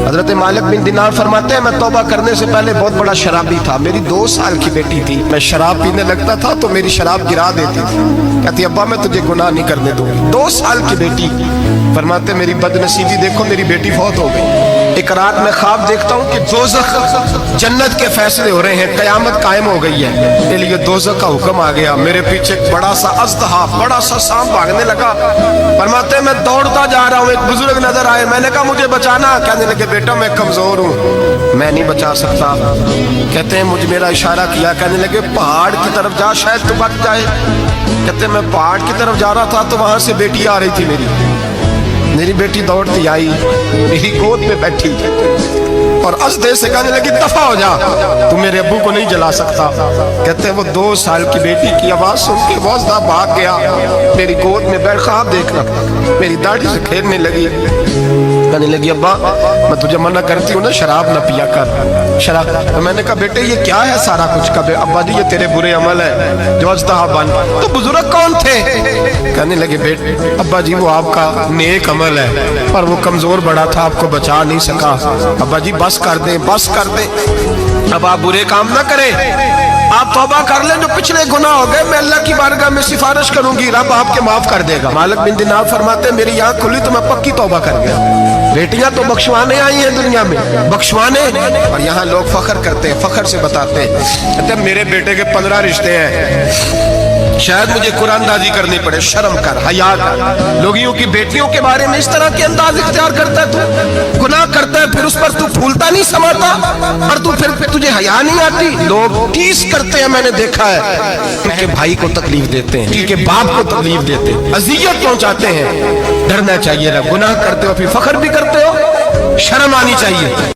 حضرت مالک بن دینار فرماتے ہیں میں توبہ کرنے سے پہلے بہت بڑا شرابی تھا، میری 2 سال کی بیٹی تھی، میں شراب پینے لگتا تھا تو میری شراب گرا دیتی تھی، کہتی ابا میں تجھے گناہ نہیں کرنے دوں گی۔ 2 سال کی بیٹی، فرماتے میری بد نصیبی دیکھو میری بیٹی فوت ہو گئی۔ ایک رات میں خواب دیکھتا ہوں کہ دوزخ جنت کے فیصلے ہو رہے ہیں، قیامت قائم ہو گئی ہے، اس لیے دوزخ کا حکم آ گیا۔ میرے پیچھے ایک بڑا سا اژدہا، بڑا سا سانپ بھاگنے لگا، فرماتے ہیں میں دوڑتا جا رہا ہوں، ایک بزرگ نظر آئے، میں نے کہا مجھے بچانا، کہنے لگے بیٹا میں کمزور ہوں، میں نہیں بچا سکتا۔ کہتے ہیں مجھے میرا اشارہ کیا، کہنے لگے پہاڑ کی طرف جا شاید تو بچ جائے۔ کہتے ہیں میں پہاڑ کی طرف جا رہا تھا تو وہاں سے بیٹی آ رہی تھی، میری بیٹی دوڑتی آئی، میری گود میں بیٹھی اور اژدہے سے کہنے لگی دفع ہو جا، تو میرے ابو کو نہیں جلا سکتا۔ کہتے ہیں وہ 2 سال کی بیٹی کی آواز سن کے وہ اژدہا بھاگ گیا، میری گود میں بیٹھ خواب دیکھنا، میری داڑھی سے کھیلنے لگی، کہنے لگی ابا میں تجھے منع کرتی ہوں نا شراب نہ پیا کر شراب۔ میں نے کہا بیٹے یہ کیا ہے سارا کچھ؟ کبھی ابا جی یہ تیرے برے عمل ہے جو اژدہا بن۔ تو بزرگ کون تھے؟ کہنے لگے بیٹے ابا جی وہ آپ کا نیک عمل ہے پر وہ کمزور بڑا تھا، آپ کو بچا نہیں سکا۔ ابا جی بس کر دیں، بس کر دیں، اب آپ برے کام نہ کریں، آپ توبہ کر لیں، جو پچھلے گناہ ہو گئے میں اللہ کی بارگاہ میں سفارش کروں گی، رب آپ کے معاف کر دے گا۔ مالک بن دینار فرماتے ہیں میری آنکھ کھلی تو میں پکی توبہ کر گیا۔ بیٹیاں تو بخشوانے آئی ہیں دنیا میں، بخشوانے، اور یہاں لوگ فخر کرتے ہیں، فخر سے بتاتے ہیں، کہتے ہیں میرے بیٹے کے 15 رشتے ہیں، شاید مجھے قرآن دازی کرنی پڑے، شرم کر، حیا کر۔ لوگیوں کی بیٹیوں کے بارے میں اس طرح کے انداز اختیار کرتا ہے، تو گناہ کرتا ہے پھر اس پر تو پھولتا نہیں سماتا، اور تو پھر تجھے حیا نہیں آتی۔ لوگ ٹیس کرتے ہیں، میں نے دیکھا ہے، ان کے بھائی کو تکلیف دیتے ہیں، ان کے باپ کو تکلیف دیتے ہیں، اذیت پہنچاتے ہیں۔ ڈرنا چاہیے، گناہ کرتے ہو پھر فخر بھی کرتے ہو، شرم آنی چاہیے۔